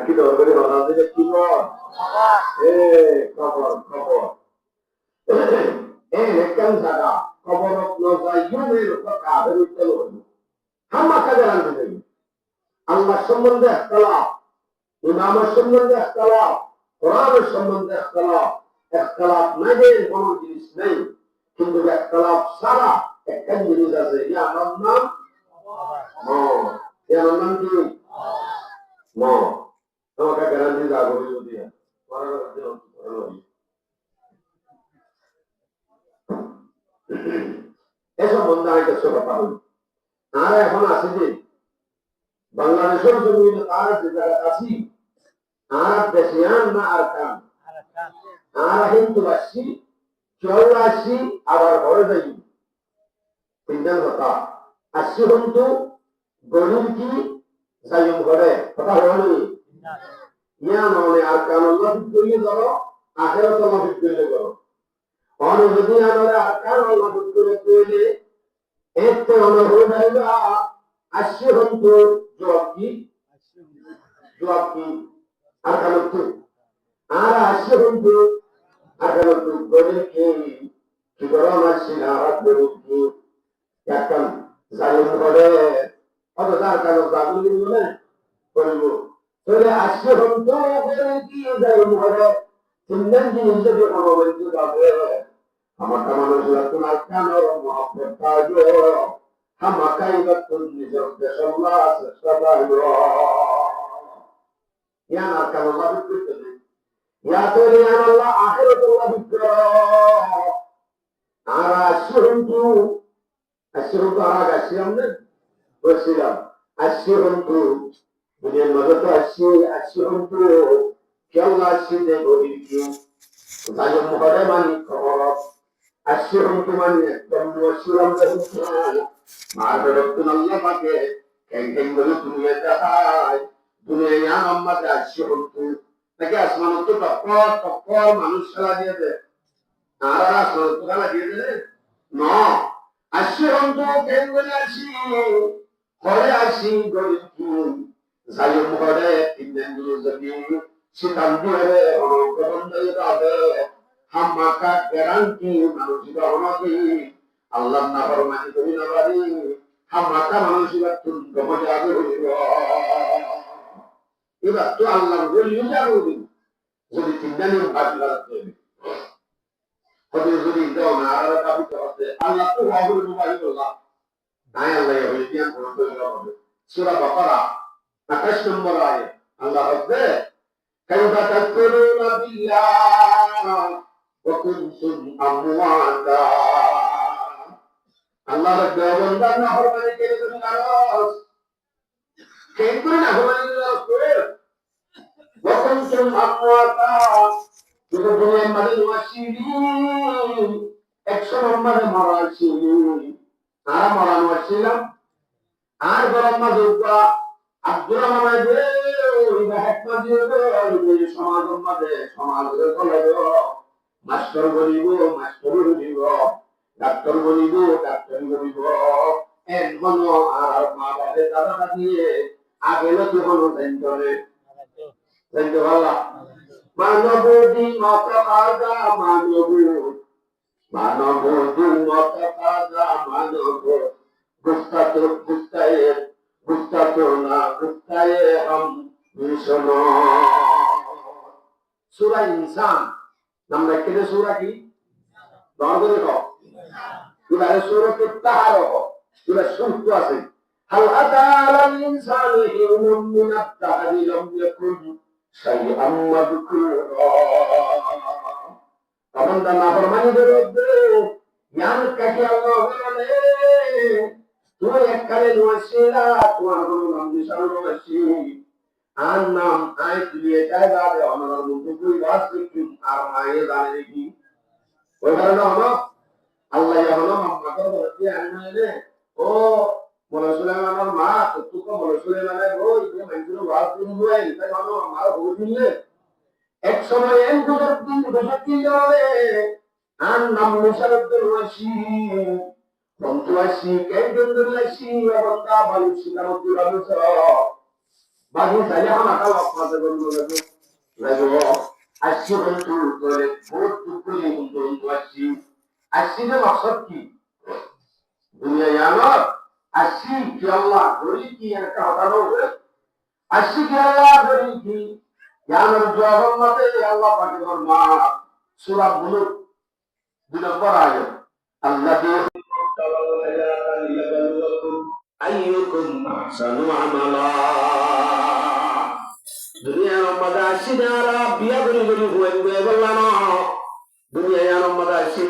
নাকি দরকারি বাধা দিলে কি কর খবর খবর একদম জায়গা খবর কাদের উত্তর হইল হাম্মা কাজে রাখবে দেবে আল্লাহ সম্বন্ধে একতলাপ ইমামের সম্বন্ধে একতলাপ কোরআনের সম্বন্ধে একতলাপ না যে কোনো জিনিস নেই কিন্তু একতলাপ সারা একটা জিনিস আছে আমার নাম এর নাম কি আমাকে গ্যারান্টি লাগবে যদি এসব বন্ধু আমি কাছে কথা বলি আর এখন আছে যে বাংলাদেশের জমি তার যে জায়গা আছি আর দেশিয়ান না আর কান আর কিন্তু আসছি চল আসি আবার ঘরে যাই তিনজন কথা আসছি কিন্তু গরিব কি যাই ঘরে কথা হয়নি ইয়া মানে আর কান আল্লাহ ঠিক করলে করো আখেরাত আল্লাহ ঠিক করলে করো অনেক যদি আমরা আর কান আল্লাহ ঠিক করে করলে এতে অনেক হয়ে যাইবা আসছি কিন্তু জবাব কি আর কান আর আসছি কিন্তু আর কান গরিব কি গরম আসছি না আর গরিব কি একদম যাই ঘরে অত যার কান জাগুলি বলে করিব তাহলে আসছে হন্ত কি যাই ঘরে তিনজন জিনিস যদি অনুবন্ধ যাবে আমাকে মানুষরা তোমার কানের মহব্বত পাইব আমাকাই বা তোর নিজের দেশল্লাহ চেষ্টা পাইব ইয়ান আর কান আল্লাহ বিক্রিত নেই ইয়া তোর ইয়ান আল্লাহ আখিরাত আল্লাহ বিক্র আর আসছে হন্ত আর আসছিলাম না বলছিলাম আসছে হন্ত দুনিয়ার মাঝে তো আসছি হন্তু কেল্লা আসছি যে গরিব কেউ তাই ঘরে মানি খবর আসছি হন্তু মানে একদম আসছিলাম মার বেরোতুন আল্লাহ পাকে ক্যাং বলে দুনিয়া দেখায় দুনিয়া আমাকে আসছি হন্তু নাকি আসমান তো টপ্পর মানুষ খেলা দিয়ে দেয় আর আসমান তো খেলা দিয়ে দেবে না আসছি হন্তু ক্যাং বলে আসি ঘরে আসি গরিব কেউ যাই ঘরে তিনজন যদি শীতান দিয়ে অনুগ্রহণ দিয়ে হাম্মাকা গ্যারান্টি মানুষিক অনাদি আল্লাহ না ফরমানি করি না পারি হাম্মাকা মানুষিক তুল্য মজা আগে হইব এবার তো আল্লাহ বলিও যাবো যদি তিনজন ভাগ লাগাতে হবে যদি দাও না আর দাবিতে হচ্ছে আল্লাহ তো অবৈধ বাড়ি বললাম তাই আল্লাহ হয়ে দিয়া কোনো হবে সূরা বাকারা 28 নম্বর আয়াত আল্লাহ বলছে কাইফা তাকফুরুনা বিল্লাহ ওয়া কুনতুম আমওয়াতা আল্লাহ বান্দা না হরমানি করে তুমি নারাজ কেন করে না হরমানি করে ওয়া কুনতুম আমওয়াতা তুমি দুনিয়ার মাঝে ওয়াসিলি 100 নম্বরে মারাছিলি আর মারানো ছিলাম আর গরম মাঝে আব্দুর রহমান সমাজের মাঝে সমাজের মাস্টার বলিব মাস্টার বলিব ডাক্তার বলিব ডাক্তার বলিব এখন আর মা বাপের দাদা দিয়ে আগে লোক হলো জানতে ভালো মানবী মত কাজা মানবী মত কাজা মানব সূরা ইনসান নাম রাখতে সূরা কি দরজে দেখো এবারে সূরা তাহার এবার শুনতে আছে হাল আতাল ইনসান হিউম মিন আত-তাহরি লাম ইয়াকুন শাইআম মাযকুরা তখন তা নাফরমানি বিরুদ্ধে ইয়ান কাকে আল্লাহ বলে তুই এককালে নয়ছিলা তোমার কোনো নাম নিশান নয়ছি আর নাম আই দিয়ে জায়গাতে আমার মুখ তুই বাস কি আর মায়ে জানে কি ওই কারণে হলো আল্লাহ হলো মাম্মাকে বলতে আনলে ও বলে সুলাইমানের মা তুই তো বলে সুলাইমানের ওই যে মানুষের বাস দিন হয় তাই হলো আমার বলে দিলে এক সময় এক দুজন দিন বসে দিলে আর নাম নিশান নয়ছি Pontuasi kaidun durlasi wabanda balusi kamu tulalu sero বাকি চাইলে আমাকে আপনাদের বন্ধু লাগবে আসছি কিন্তু বহুত দুঃখ নিয়ে কিন্তু আসছি আসছি যে মকসদ কি দুনিয়া জানো আসছি কি আল্লাহ ধরি কি একটা হঠাৎ হবে আসছি কি আল্লাহ ধরি কি জানার জবাব মতে আল্লাহ পাকে মা সূরা মুলক 2 নম্বর আয়াত আল্লাহ আইয়ুকুম আহসানু আমালা দুনিয়ার মধ্যে আসছি না বিয়া করি করি হুয়েন গুয়ে বললাম দুনিয়ার মধ্যে আসছি